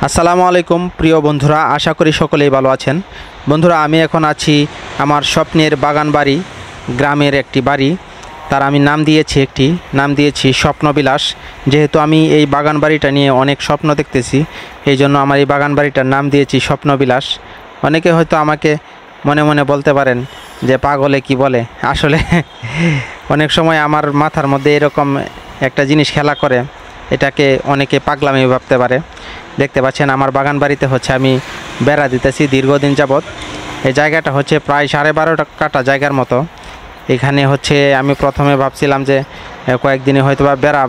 আসসালামু আলাইকুম প্রিয় বন্ধুরা, আশা করি সকলেই ভালো আছেন। বন্ধুরা, আমি এখন আছি আমার স্বপ্নের বাগান বাড়ি, গ্রামের একটি বাড়ি। তার আমি নাম দিয়েছি স্বপ্নবিলাস। যেহেতু আমি এই বাগান বাড়িটা নিয়ে অনেক স্বপ্ন দেখতেছি, এই জন্য আমার এই বাগান বাড়িটার নাম দিয়েছি স্বপ্নবিলাস। অনেকে হয়তো আমাকে মনে মনে বলতে পারেন যে পাগলে কি বলে। আসলে অনেক সময় আমার মাথার মধ্যে এরকম একটা জিনিস খেলা করে, এটাকে অনেকে পাগলামি ভাবতে পারে। দেখতে পাচ্ছেন আমার বাগান বাড়িতে আমি বেড়া দিতেছি দীর্ঘদিন যাবৎ। এই জায়গাটা প্রায় 12.5 কাঠা জায়গার মতো। এখানে আমি প্রথমে ভাবছিলাম যে কয়েকদিনে হয়তো বা বেড়া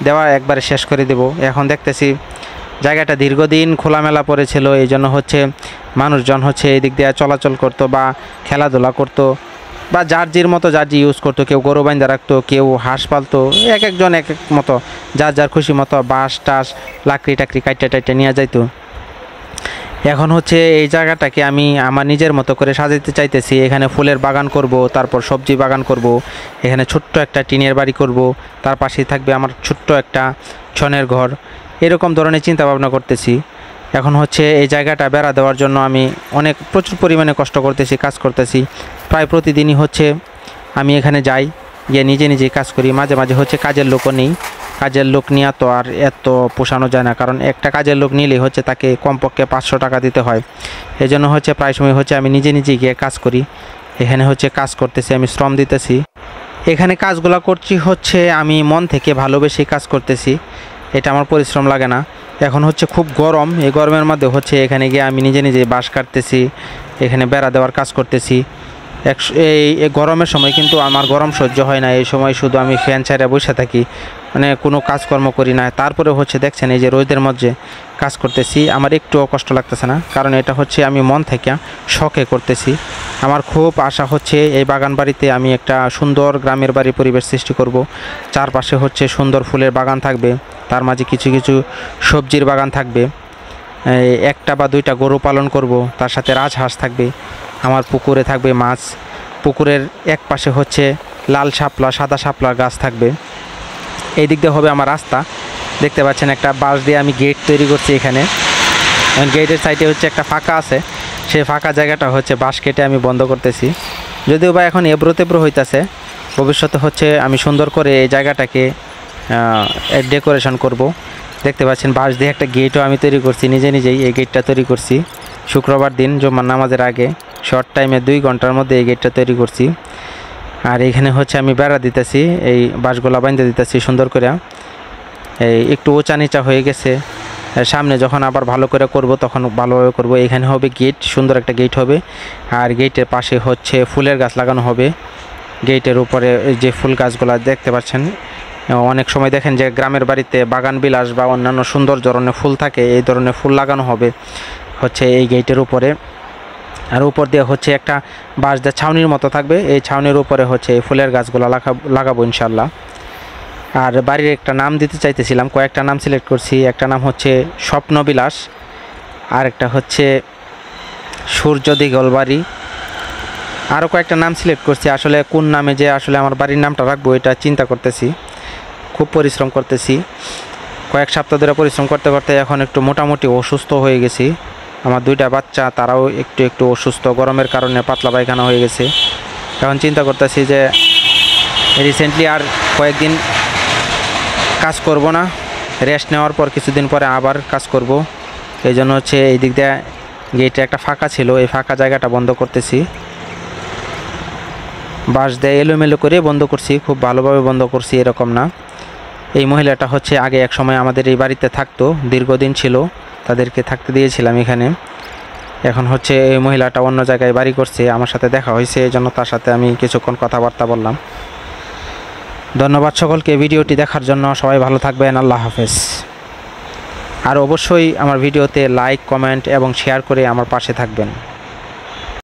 দেওয়া একবারে শেষ করে দেব। এখন দেখতেছি জায়গাটা দীর্ঘদিন খোলামেলা পড়েছিল, এই জন্য মানুষজন এই দিক দিয়ে চলাচল করতো বা খেলাধুলা করতো বা যার মতো যার ইউজ করতো। কেউ গরু বাইন্ধা রাখতো, কেউ হাঁস পালতো, এক একজন এক এক মতো যার খুশি মতো বাঁশ টাস লাকড়ি টাকড়ি কাইটা নিয়ে যাইতো। এখন এই জায়গাটাকে আমি আমার নিজের মতো করে সাজাতে চাইতেছি। এখানে ফুলের বাগান করব, তারপর সবজি বাগান করব, এখানে ছোট্ট একটা টিনের বাড়ি করব, তার পাশেই থাকবে আমার ছোট্ট একটা ছনের ঘর। এরকম ধরনের চিন্তা ভাবনা করতেছি। এখন এই জায়গাটা বেড়া দেওয়ার জন্য আমি প্রচুর পরিমাণে কষ্ট করতেছি, কাজ করতেছি। প্রায় প্রতিদিনই আমি এখানে যাই, গিয়ে নিজেই কাজ করি। মাঝে মাঝে কাজের লোকও নেই। কাজের লোক নিয়ে তো আর এত পোষানো যায় না, কারণ একটা কাজের লোক নিলেই তাকে কমপক্ষে 500 টাকা দিতে হয়। এই জন্য প্রায় সময় আমি নিজে গিয়ে কাজ করি। এখানে কাজ করতেছি, আমি শ্রম দিতেছি। এখানে কাজগুলো করছি আমি মন থেকে ভালোবেসে কাজ করতেছি। এটা আমার পরিশ্রম লাগে না। এখন খুব গরম, এই গরমের মধ্যে এখানে গিয়ে আমি নিজে বাঁশ কাটতেছি, এখানে বেড়া দেওয়ার কাজ করতেছি। এই গরমের সময় কিন্তু আমার গরম সহ্য হয় না। এই সময় শুধু আমি ফ্যান ছাড়া বসে থাকি, কোনো কাজকর্ম করি না। তারপরে দেখছেন এই যে রোদের মধ্যে কাজ করতেছি, আমার একটুও কষ্ট লাগতেছে না, কারণ এটা আমি মন থেকে শখে করতেছি। আমার খুব আশা এই বাগান বাড়িতে আমি একটা সুন্দর গ্রামের বাড়ি পরিবেশ সৃষ্টি করব। চারপাশে সুন্দর ফুলের বাগান থাকবে, তার মাঝে কিছু কিছু সবজির বাগান থাকবে, একটা বা দুইটা গরু পালন করব, তার সাথে রাজহাঁস থাকবে। আমার পুকুরে থাকবে মাছ। পুকুরের এক পাশে লাল শাপলা সাদা শাপলার গাছ থাকবে। এই দিক দিয়ে হবে আমার রাস্তা। দেখতে পাচ্ছেন একটা বাঁশ দিয়ে আমি গেট তৈরি করছি। এখানে গেটের সাইডে একটা ফাঁকা আছে, সেই ফাঁকা জায়গাটা বাঁশ কেটে আমি বন্ধ করতেছি। যদিও বা এখন এবড়ো তেব্রো হইতেছে, ভবিষ্যতে আমি সুন্দর করে এই জায়গাটাকে ডেকোরেশন করব। দেখতে পাচ্ছেন বাঁশ দিয়ে একটা গেটও আমি তৈরি করছি নিজেই। এই গেটটা তৈরি করছি শুক্রবার দিন জুমার নামাজের আগে, শর্ট টাইমে 2 ঘন্টার মধ্যে এই গেটটা তৈরি করছি। আর এখানে আমি বেড়া দিতেছি, এই বাঁশগুলা বাঁধতে দিতেছি সুন্দর করে। এই একটু উঁচা নিচা হয়ে গেছে, সামনে যখন আবার ভালো করে করব তখন ভালোভাবে করব। এখানে হবে গেট, সুন্দর একটা গেট হবে। আর গেটের পাশে ফুলের গাছ লাগানো হবে। গেটের উপরে যে ফুল গাছগুলা দেখতে পাচ্ছেন, অনেক সময় দেখেন যে গ্রামের বাড়িতে বাগান বিলাস বা অন্যান্য সুন্দর ধরনের ফুল থাকে, এই ধরনের ফুল লাগানো হবে এই গেটের উপরে। আর উপর দিয়ে একটা বাঁশ দিয়ে ছাউনির মতো থাকবে, এই ছাউনির উপরে এই ফুলের গাছগুলো লাগাবো ইনশাল্লাহ। আর বাড়ির একটা নাম দিতে চাইতেছিলাম, কয়েকটা নাম সিলেক্ট করছি। একটা নাম স্বপ্নবিলাস, আর একটা সূর্য দিগল বাড়ি, আরও কয়েকটা নাম সিলেক্ট করছি। আসলে কোন নামে যে আমার বাড়ির নামটা রাখবো এটা চিন্তা করতেছি, খুব পরিশ্রম করতেছি। কয়েক সপ্তাহ ধরে পরিশ্রম করতে করতে এখন একটু মোটামুটি অসুস্থ হয়ে গেছি। আমার 2টা বাচ্চা, তারাও একটু অসুস্থ, গরমের কারণে পাতলা পায়খানা হয়ে গেছে। এখন চিন্তা করতেছি যে রিসেন্টলি আর কয়েকদিন কাজ করব না, রেস্ট নেওয়ার পর কিছুদিন পরে আবার কাজ করব। এই জন্য এই দিক দিয়ে গেটে একটা ফাঁকা ছিল, এই ফাঁকা জায়গাটা বন্ধ করতেছি। বাঁশ দিয়ে এলোমেলো করে বন্ধ করছি, খুব ভালোভাবে বন্ধ করছি এরকম না। এই মহিলাটা আগে এক সময় আমাদের এই বাড়িতে থাকতো, দীর্ঘদিন ছিল, তাদেরকে থাকতে দিয়েছিলাম এখানে। এখন এই মহিলাটা অন্য জায়গায় বাড়ি করছে, আমার সাথে দেখা হয়েছে, এই জন্য তার সাথে আমি কিছুক্ষণ কথাবার্তা বললাম। ধন্যবাদ সকলকে ভিডিওটি দেখার জন্য। সবাই ভালো থাকবেন, আল্লাহ হাফেজ। আর অবশ্যই আমার ভিডিওতে লাইক, কমেন্ট এবং শেয়ার করে আমার পাশে থাকবেন।